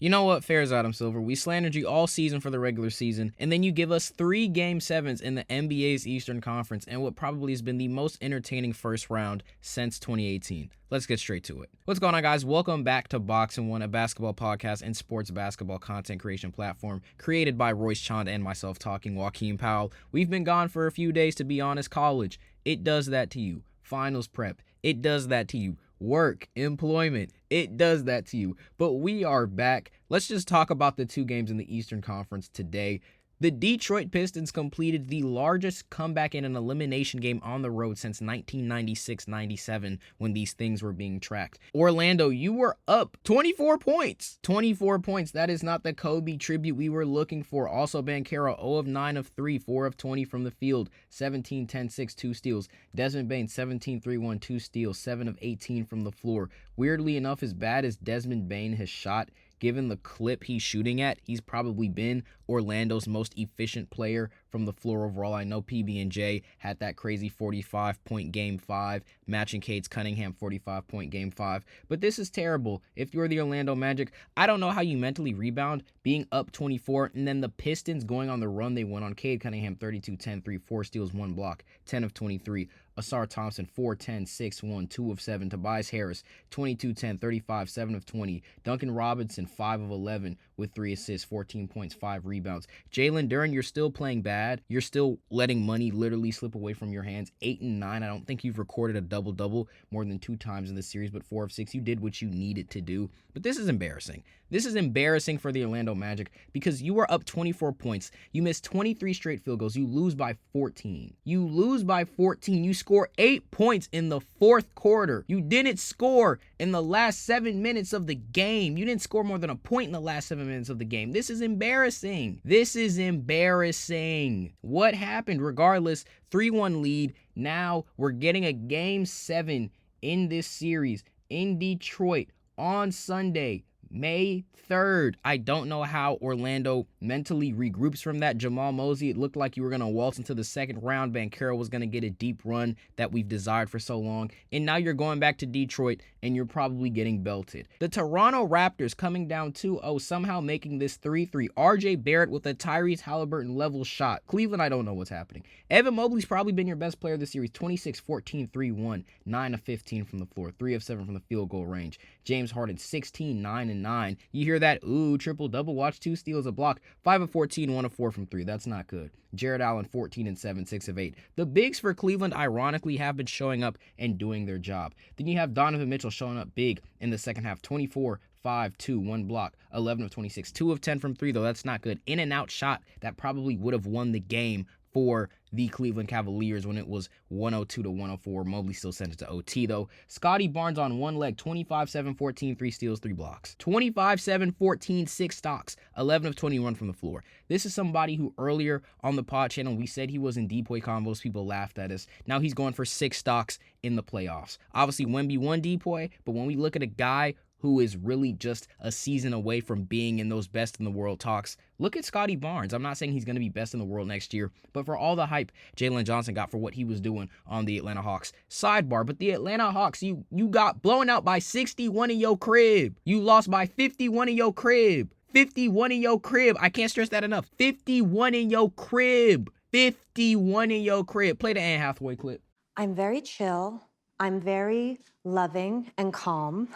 You know what? Fair's Adam Silver. We slandered you all season for the regular season, and then you give us 3 Game 7s in the NBA's Eastern Conference and what probably has been the most entertaining first round since 2018. Let's get straight to it. What's going on, guys? Welcome back to BoxInOne, a basketball podcast and sports basketball content creation platform created by roischand and myself, talking Joachim Powell. We've been gone for a few days, to be honest. College, it does that to you. Finals prep, it does that to you. Work, employment, it does that to you. But we are back. Let's just talk about the 2 games in the Eastern Conference today. The Detroit Pistons completed the largest comeback in an elimination game on the road since 1996-97 when these things were being tracked. Orlando, you were up 24 points. 24 points. That is not the Kobe tribute we were looking for. Also, Banchero, 0 of 9 of 3, 4 of 20 from the field, 17, 10, 6, 2 steals. Desmond Bane, 17, 3, 1, 2 steals, 7 of 18 from the floor. Weirdly enough, as bad as Desmond Bane has shot, given the clip he's shooting at, he's probably been Orlando's most efficient player from the floor overall. I know PB&J had that crazy 45-point Game 5, matching Cade's Cunningham 45-point Game 5. But this is terrible. If you're the Orlando Magic, I don't know how you mentally rebound being up 24, and then the Pistons going on the run they went on. Cade Cunningham 32, 10, 3, 4 steals, 1 block, 10 of 23. Asar Thompson, 4, 10, 6, 1, 2 of 7. Tobias Harris, 22, 10, 35, 7 of 20. Duncan Robinson, 5 of 11 with 3 assists, 14 points, 5 rebounds. Jalen Duren, you're still playing bad. You're still letting money literally slip away from your hands. 8 and 9. I don't think you've recorded a double-double more than 2 times in this series, but 4 of 6. You did what you needed to do. But this is embarrassing. This is embarrassing for the Orlando Magic because you were up 24 points. You missed 23 straight field goals. You lose by 14. You lose by 14. You score 8 points in the fourth quarter. You didn't score in the last 7 minutes of the game. You didn't score more than a point in the last 7 minutes of the game. This is embarrassing. This is embarrassing. What happened? Regardless, 3-1 lead. Now we're getting a Game 7 in this series in Detroit on Sunday, May 3rd. I don't know how Orlando mentally regroups from that. Jamal Mosey, it looked like you were going to waltz into the second round. Banchero was going to get a deep run that we've desired for so long. And now you're going back to Detroit and you're probably getting belted. The Toronto Raptors coming down 2-0, somehow making this 3-3. RJ Barrett with a Tyrese Halliburton level shot. Cleveland, I don't know what's happening. Evan Mobley's probably been your best player this series. 26, 14, 3, 1, 9 of 15 from the floor, 3 of 7 from the field goal range. James Harden, 16, 9 and 9. You hear that? Ooh, triple-double. Watch 2 steals, a block. 5 of 14, 1 of 4 from 3. That's not good. Jared Allen, 14 and 7, 6 of 8. The bigs for Cleveland, ironically, have been showing up and doing their job. Then you have Donovan Mitchell showing up big in the second half. 24, 5, 2, 1 block, 11 of 26. 2 of 10 from 3, though. That's not good. In and out shot that probably would have won the game for the Cleveland Cavaliers when it was 102-104. Mobley still sent it to OT, though. Scotty Barnes on one leg, 25-7, 14, 3 steals, 3 blocks. 25-7, 14, 6 stocks, 11 of 21 from the floor. This is somebody who earlier on the pod channel, we said he was in depoy combos. People laughed at us. Now he's going for 6 stocks in the playoffs. Obviously, Wemby won depoy, but when we look at a guy who is really just a season away from being in those best in the world talks, look at Scotty Barnes. I'm not saying he's going to be best in the world next year, but for all the hype Jalen Johnson got for what he was doing on the Atlanta Hawks. Sidebar, but the Atlanta Hawks, you got blown out by 61 in your crib. You lost by 51 in your crib. 51 in your crib. I can't stress that enough. 51 in your crib. 51 in your crib. Play the Anne Hathaway clip. I'm very chill. I'm very loving and calm.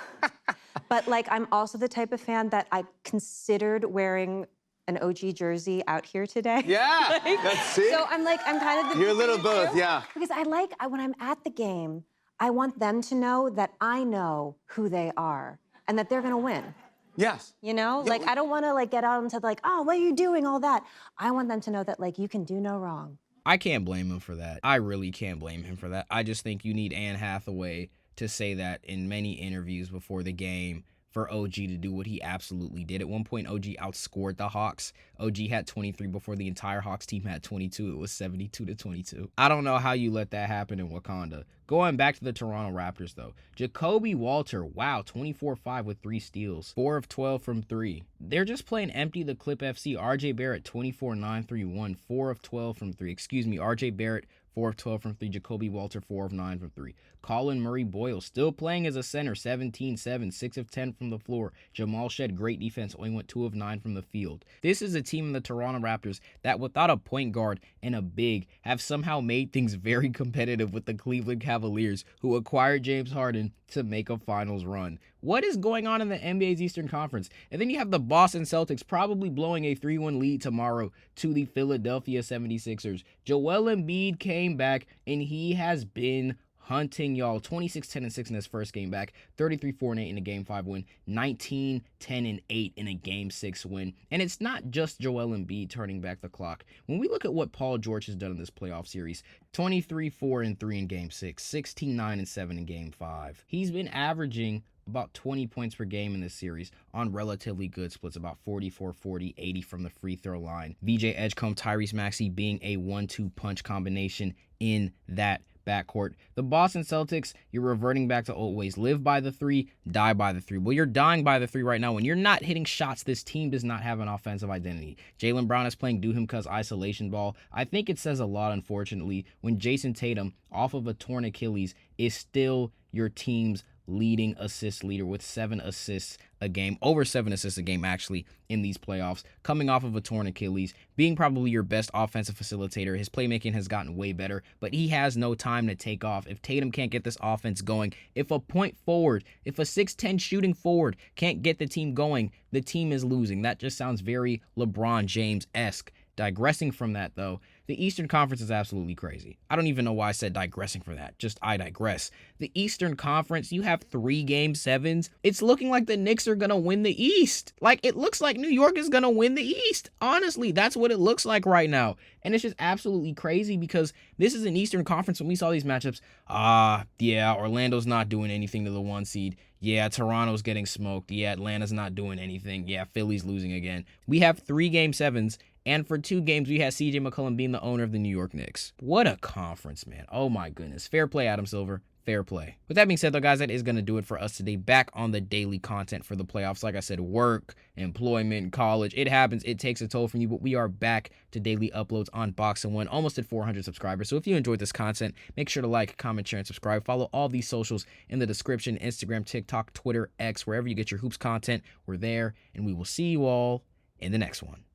But I'm also the type of fan that I considered wearing an OG jersey out here today. Yeah, that's it. So I'm kind of the... You're a little both, yeah. Because when I'm at the game, I want them to know that I know who they are and that they're gonna win. Yes. You know? Yeah, I don't wanna get out into oh, what are you doing, all that. I want them to know that you can do no wrong. I can't blame him for that. I really can't blame him for that. I just think you need Anne Hathaway to say that in many interviews before the game for OG to do what he absolutely did. At one point, OG outscored the Hawks. OG had 23 before the entire Hawks team had 22. It was 72-22. I don't know how you let that happen in Wakanda. Going back to the Toronto Raptors, though. Jacoby Walter, wow, 24-5 with 3 steals. 4 of 12 from 3. They're just playing empty the Clip FC. RJ Barrett, 24-9, 3-1. 4 of 12 from 3. Excuse me, RJ Barrett, 4 of 12 from 3. Jacoby Walter, 4 of 9 from 3. Colin Murray-Boyle still playing as a center, 17-7, 6 of 10 from the floor. Jamal Shed, great defense, only went 2 of 9 from the field. This is a team in the Toronto Raptors that without a point guard and a big have somehow made things very competitive with the Cleveland Cavaliers, who acquired James Harden to make a finals run. What is going on in the NBA's Eastern Conference? And then you have the Boston Celtics probably blowing a 3-1 lead tomorrow to the Philadelphia 76ers. Joel Embiid came back, and he has been hunting, y'all. 26-10-6 in his first game back, 33-4-8 in a Game 5 win, 19-10-8 in a Game 6 win. And it's not just Joel Embiid turning back the clock. When we look at what Paul George has done in this playoff series, 23-4-3 in Game 6, 16-9-7 in Game 5. He's been averaging about 20 points per game in this series on relatively good splits, about 44-40, 80 from the free throw line. VJ Edgecombe, Tyrese Maxey being a 1-2 punch combination in that backcourt. The Boston Celtics, you're reverting back to old ways. Live by the 3, die by the 3. Well, you're dying by the 3 right now. When you're not hitting shots, this team does not have an offensive identity. Jaylen Brown is playing do-him-cuz isolation ball. I think it says a lot, unfortunately, when Jason Tatum, off of a torn Achilles, is still your team's leading assist leader with 7 assists a game, over 7 assists a game actually in these playoffs, coming off of a torn Achilles, being probably your best offensive facilitator. His playmaking has gotten way better, but he has no time to take off. If Tatum can't get this offense going, if a point forward, if a 6'10 shooting forward can't get the team going, the team is losing. That just sounds very LeBron James-esque. Digressing from that, though, the Eastern Conference is absolutely crazy. I don't even know why I said digressing for that. Just I digress. The Eastern Conference, you have 3 Game 7s. It's looking like the Knicks are going to win the East. Like, it looks like New York is going to win the East. Honestly, that's what it looks like right now. And it's just absolutely crazy because this is an Eastern Conference. When we saw these matchups, yeah, Orlando's not doing anything to the 1 seed. Yeah, Toronto's getting smoked. Yeah, Atlanta's not doing anything. Yeah, Philly's losing again. We have 3 Game 7s. And for 2 games, we had CJ McCollum being the owner of the New York Knicks. What a conference, man. Oh, my goodness. Fair play, Adam Silver. Fair play. With that being said, though, guys, that is going to do it for us today. Back on the daily content for the playoffs. Like I said, work, employment, college. It happens. It takes a toll from you. But we are back to daily uploads on BoxInOne. Almost at 400 subscribers. So if you enjoyed this content, make sure to like, comment, share, and subscribe. Follow all these socials in the description. Instagram, TikTok, Twitter, X. Wherever you get your hoops content, we're there. And we will see you all in the next one.